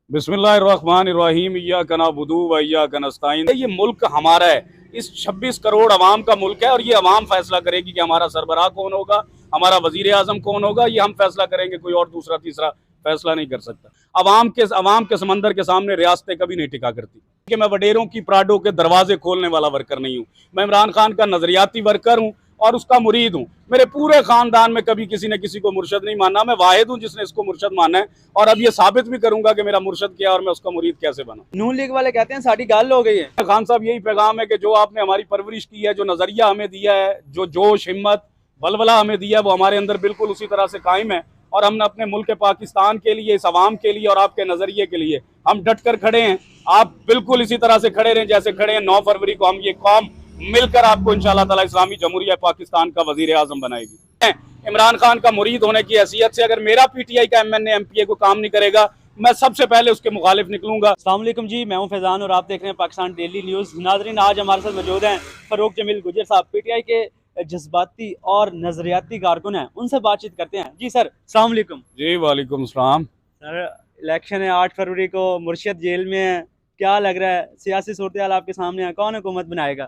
बिस्मिल्लाहिर्रहमानिर्रहीम इय्याका नअबुदु व इय्याका नस्तईन। ये मुल्क हमारा है, इस 26 करोड़ अवाम का मुल्क है और ये अवाम फैसला करेगी कि हमारा सरबराह कौन होगा, हमारा वजीर आजम कौन होगा। ये हम फैसला करेंगे, कोई और दूसरा तीसरा फैसला नहीं कर सकता। अवाम के समंदर के सामने रियासतें कभी नहीं टिका करती। कि मैं वडेरों की प्राडों के दरवाजे खोलने वाला वर्कर नहीं हूँ, मैं इमरान खान का नजरियाती वर्कर हूँ और उसका मुरीद हूँ। मेरे पूरे खानदान में कभी किसी ने किसी को मुर्शद नहीं माना, मैं वाहिद हूँ जिसने इसको मुर्शद माना है और अब ये साबित भी करूंगा कि मेरा मुर्शद क्या और मैं उसका मुरीद कैसे बना। नून लीग वाले कहते हैं साड़ी गाल हो गई है। खान साहब, यही पैगाम है कि जो आपने हमारी परवरिश की है, जो नजरिया हमें दिया है, जो जोश हिम्मत बलबला हमें दिया है, वो हमारे अंदर बिल्कुल उसी तरह से कायम है और हमने अपने मुल्क पाकिस्तान के लिए, इस अवाम के लिए और आपके नजरिए के लिए हम डट कर खड़े हैं। आप बिल्कुल इसी तरह से खड़े रहें जैसे खड़े हैं। 9 फरवरी को हम ये कौम मिलकर आपको इंशाअल्लाह ताला इस्लामी जमहूरिया पाकिस्तान का वजीर आजम बनाएगी। इमरान खान का मुरीद होने की हैसियत से अगर मेरा पीटीआई का एमएनए एमपीए को काम नहीं करेगा, मैं सबसे पहले उसके मुखालिफ निकलूंगा। अस्सलाम वालेकुम जी, मैं हूं फैजान और आप देख रहे हैं पाकिस्तान डेली न्यूज़। नाजरीन, आज हमारे साथ मौजूद हैं फरूक जमील गुजर साहब, पीटीआई के जज्बाती और नजरियाती कारकुन हैं। उनसे बातचीत करते हैं। जी सर, अस्सलाम वालेकुम। जी वालेकुम सलाम। सर, इलेक्शन है 8 फरवरी को, मुर्शिद जेल में है, क्या लग रहा है सियासी सूरत हाल आपके सामने है, कौन हुकूमत बनाएगा?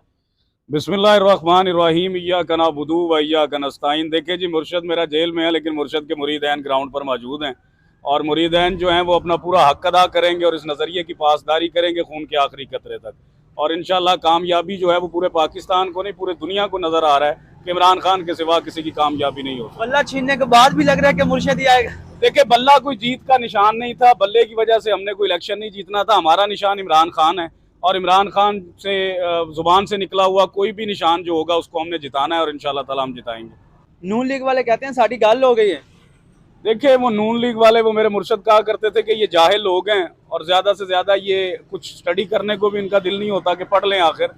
बिस्मिल्लाहिर्रहमानिर्रहीम इय्याका नअबुदु व इय्याका नस्तईन। देखिए जी, मुर्शद मेरा जेल में है लेकिन मुर्शद के मुरीदैन ग्राउंड पर मौजूद हैं और मुरीदैन जो हैं वो अपना पूरा हक अदा करेंगे और इस नज़रिए की पासदारी करेंगे खून के आखिरी कतरे तक। और इंशाअल्लाह कामयाबी जो है वो पूरे पाकिस्तान को नहीं, पूरे दुनिया को नजर आ रहा है कि इमरान खान के सिवा किसी की कामयाबी नहीं होती। बल्ला छीनने के बाद भी लग रहा है कि मुर्शिद ही आएगा। देखिए, बल्ला कोई जीत का निशान नहीं था, बल्ले की वजह से हमने कोई इलेक्शन नहीं जीतना था। हमारा निशान इमरान खान है और इमरान खान से जुबान से निकला हुआ कोई भी निशान जो होगा उसको हमने जिताना है और इंशाल्लाह ताला हम जिताएंगे। नून लीग वाले कहते हैं साड़ी गाल हो गई है। देखिए, वो नून लीग वाले वो मेरे मुर्शद कहा करते थे कि ये जाहिल लोग हैं और ज़्यादा से ज़्यादा ये कुछ स्टडी करने को भी इनका दिल नहीं होता कि पढ़ लें आखिर।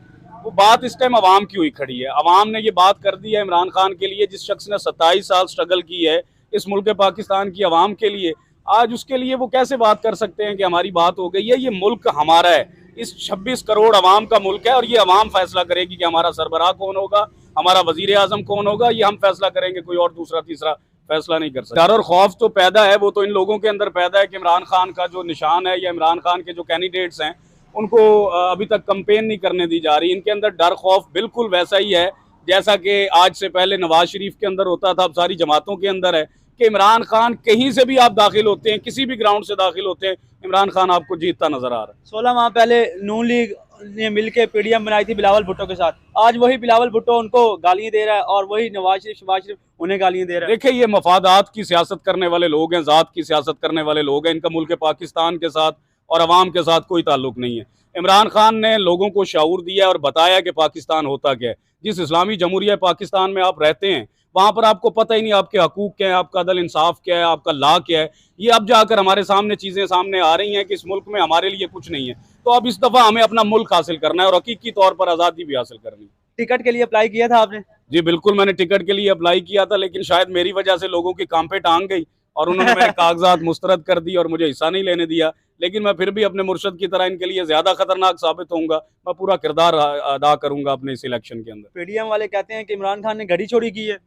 वो बात इस टाइम अवाम की हुई खड़ी है। अवाम ने ये बात कर दी है इमरान खान के लिए, जिस शख्स ने 27 साल स्ट्रगल की है इस मुल्क पाकिस्तान की अवाम के लिए, आज उसके लिए वो कैसे बात कर सकते हैं कि हमारी बात हो गई है। ये मुल्क हमारा है, इस 26 करोड़ अवाम का मुल्क है और ये अवाम फैसला करेगी कि हमारा सरबराह कौन होगा, हमारा वजीर आजम कौन होगा। ये हम फैसला करेंगे, कोई और दूसरा तीसरा फैसला नहीं कर सकता। डर और खौफ तो पैदा है, वो तो इन लोगों के अंदर पैदा है कि इमरान खान का जो निशान है या इमरान खान के जो कैंडिडेट्स हैं उनको अभी तक कंपेन नहीं करने दी जा रही। इनके अंदर डर खौफ बिल्कुल वैसा ही है जैसा कि आज से पहले नवाज शरीफ के अंदर होता था, अब सारी जमातों के अंदर है कि इमरान खान कहीं से भी आप दाखिल होते हैं, किसी भी ग्राउंड से दाखिल होते हैं, इमरान खान आपको जीतता नजर आ रहा है। 16 माह पहले नून लीग ने मिलकर पीडीएम बनाई थी बिलावल भुट्टो के साथ, आज वही बिलावल भुट्टो उनको गालियां दे रहा है और वही नवाज शरीफ शहबाज शरीफ उन्हें गालियां दे रहा है। देखिए, ये मफादात की सियासत करने वाले लोग हैं, ज़ात की सियासत करने वाले लोग हैं। इनका मुल्क पाकिस्तान के साथ और अवाम के साथ कोई ताल्लुक नहीं है। इमरान खान ने लोगों को शऊर दिया और बताया कि पाकिस्तान होता क्या है। जिस इस्लामी जमहूरिया पाकिस्तान में आप रहते हैं वहाँ पर आपको पता ही नहीं आपके हकूक़ क्या है, आपका अदल इंसाफ क्या है, आपका ला क्या है। ये अब जाकर हमारे सामने चीज़ें सामने आ रही हैं कि इस मुल्क में हमारे लिए कुछ नहीं है। तो अब इस दफ़ा हमें अपना मुल्क हासिल करना है और हकीकी तौर पर आज़ादी भी हासिल करनी है। टिकट के लिए अप्लाई किया था आपने? जी बिल्कुल, मैंने टिकट के लिए अप्लाई किया था लेकिन शायद मेरी वजह से लोगों की कांपे टांग गई और उन्होंने मेरे कागजात मुस्तरद कर दी और मुझे हिस्सा नहीं लेने दिया। लेकिन मैं फिर भी अपने मुर्शद की तरह इनके लिए ज़्यादा खतरनाक साबित होऊंगा। मैं पूरा किरदार अदा करूंगा अपने इस इलेक्शन के अंदर। पीडीएम वाले कहते हैं कि इमरान खान ने घड़ी चोरी की है।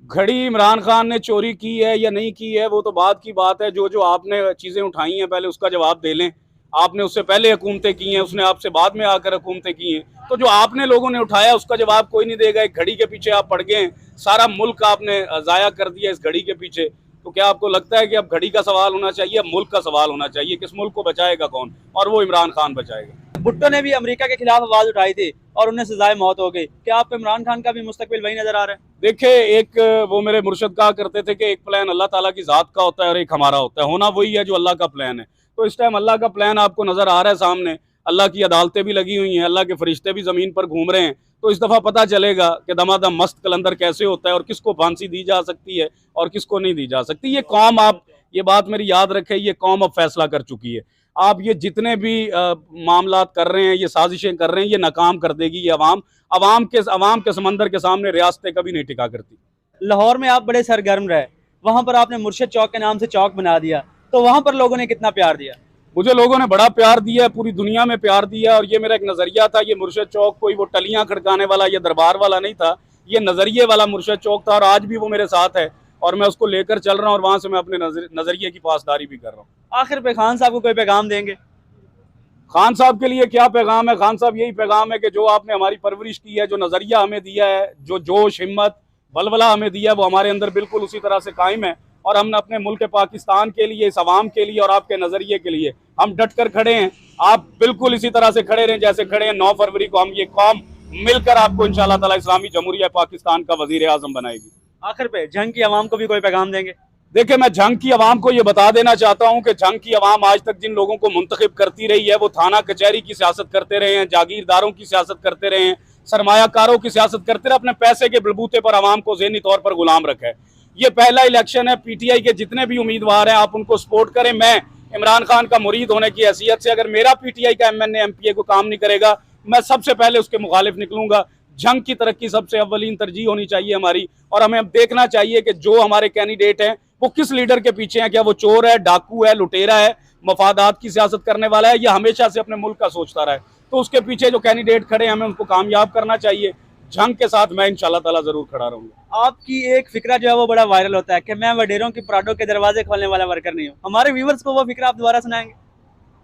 घड़ी इमरान खान ने चोरी की है या नहीं की है वो तो बात की बात है। जो जो आपने चीज़ें उठाई हैं पहले उसका जवाब दे लें। आपने उससे पहले हुकूमतें की हैं, उसने आपसे बाद में आकर हुकूमतें की हैं, तो जो आपने लोगों ने उठाया उसका जवाब कोई नहीं देगा। एक घड़ी के पीछे आप पड़ गए हैं, सारा मुल्क आपने ज़ाया कर दिया इस घड़ी के पीछे। तो क्या आपको लगता है कि अब घड़ी का सवाल होना चाहिए, अब मुल्क का सवाल होना चाहिए? किस मुल्क को बचाएगा कौन? और वो इमरान खान बचाएगा। भुट्टो ने भी अमेरिका के खिलाफ आवाज उठाई थी और उन्हें सजाए मौत हो गई। क्या आपको इमरान खान का भी मुस्तकबिल वही नजर आ रहा है? देखिए, एक वो मेरे मुर्शद कहा करते थे कि एक प्लान अल्लाह ताला की ज़ात का होता है और एक हमारा होता है। होना वही है जो अल्लाह का प्लान है। तो इस टाइम अल्लाह का प्लान आपको नज़र आ रहा है सामने। अल्लाह की अदालतें भी लगी हुई हैं, अल्लाह के फरिश्ते भी ज़मीन पर घूम रहे हैं। तो इस दफ़ा पता चलेगा कि दमादम मस्त कलंदर कैसे होता है और किसको फांसी दी जा सकती है और किसको नहीं दी जा सकती। ये कौम, आप ये बात मेरी याद रखें, ये कौम अब फैसला कर चुकी है। आप ये जितने भी मामला कर रहे हैं, ये साजिशें कर रहे हैं, ये नाकाम कर देगी ये अवाम के समंदर के सामने रियासतें कभी नहीं टिका करती। लाहौर में आप बड़े सरगर्म रहे, वहां पर आपने मुर्शिद चौक के नाम से चौक बना दिया, तो वहां पर लोगों ने कितना प्यार दिया? मुझे लोगों ने बड़ा प्यार दिया है, पूरी दुनिया में प्यार दिया। और ये मेरा एक नज़रिया था। ये मुर्शिद चौक कोई वो टलियां खड़काने वाला या दरबार वाला नहीं था, ये नज़रिए वाला मुर्शिद चौक था और आज भी वो मेरे साथ है। और मैं उसको लेकर चल रहा हूँ, और वहाँ से मैं अपने नज़रिए की पासदारी भी कर रहा हूँ। आखिर पे खान साहब को कोई पैगाम देंगे? खान साहब के लिए क्या पैगाम है? खान साहब यही पैगाम है कि जो आपने हमारी परवरिश की है, जो नज़रिया हमें दिया है, जो जोश, हिम्मत, बलबला हमें दिया है, वो हमारे अंदर बिल्कुल उसी तरह से कायम है। और हमने अपने मुल्क पाकिस्तान के लिए, इस अवाम के लिए और आपके नज़रिए के लिए हम डट कर खड़े हैं। आप बिल्कुल इसी तरह से खड़े रहें जैसे खड़े हैं। 9 फरवरी को हम ये कौम मिलकर आपको इंशाअल्लाह ताला इस्लामी जमहूरिया पाकिस्तान का वजीर आज़म बनाएगी। आखिर पे जंग की आवाम को भी कोई पैगाम देंगे? देखिए, मैं जंग की आवाम को ये बता देना चाहता हूँ कि जंग की आवाम आज तक जिन लोगों को मुंतखब करती रही है, वो थाना कचहरी की सियासत करते रहे हैं, जागीरदारों की सियासत करते रहे हैं, सरमायाकारों की सियासत करते रहे, अपने पैसे के बलबूते पर आवाम को ज़हनी तौर पर गुलाम रखा है। ये पहला इलेक्शन है। पीटीआई के जितने भी उम्मीदवार हैं, आप उनको सपोर्ट करें। मैं इमरान खान का मुरीद होने की हैसियत से, अगर मेरा पीटीआई का एमएनए एमपीए को काम नहीं करेगा, मैं सबसे पहले उसके मुखालिफ निकलूंगा। जंग की तरक्की सबसे अव्वलीन तरजीह होनी चाहिए हमारी, और हमें अब देखना चाहिए कि जो हमारे कैंडिडेट हैं वो किस लीडर के पीछे हैं। क्या वो चोर है, डाकू है, लुटेरा है, मफादात की सियासत करने वाला है, या हमेशा से अपने मुल्क का सोचता रहा है? तो उसके पीछे जो कैंडिडेट खड़े हैं, हमें उनको कामयाब करना चाहिए। जंग के साथ मैं इंशाल्लाह ताला जरूर खड़ा रहूंगा। आपकी एक फिक्रा जो है वो बड़ा वायरल होता है कि मैं वडेरों की प्राडो के दरवाजे खोलने वाला वर्कर नहीं हूँ। हमारे व्यूवर्स को वो फिक्रा आप दोबारा सुनाएंगे?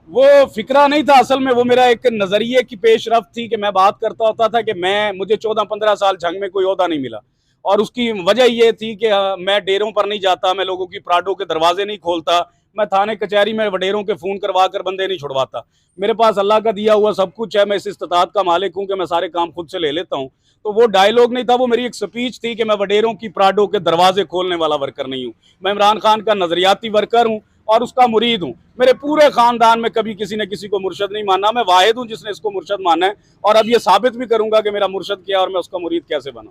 वो फिक्रा नहीं था, असल में वो मेरा एक नज़रिए की पेशरफ्त थी कि मैं बात करता होता था कि मुझे 14-15 साल जंग में कोई ओहदा नहीं मिला, और उसकी वजह ये थी कि मैं डेरों पर नहीं जाता, मैं लोगों की प्राडो के दरवाजे नहीं खोलता, मैं थाने कचहरी में वडेरों के फ़ोन करवा कर बंदे नहीं छुड़वाता। मेरे पास अल्लाह का दिया हुआ सब कुछ है, मैं इस इस्तिताअत का मालिक हूँ कि मैं सारे काम खुद से ले लेता हूँ। तो वो डायलॉग नहीं था, वो मेरी एक स्पीच थी कि मैं वडेरों की प्राडो के दरवाजे खोलने वाला वर्कर नहीं हूँ। मैं इमरान खान का नज़रियाती वर्कर हूँ और उसका मुरीद हूँ। मेरे पूरे खानदान में कभी किसी ने किसी को मुर्शद नहीं माना, मैं वाहिद हूँ जिसने इसको मुर्शद माना है, और अब ये साबित भी करूंगा कि मेरा मुर्शद क्या और मैं उसका मुरीद कैसे बना।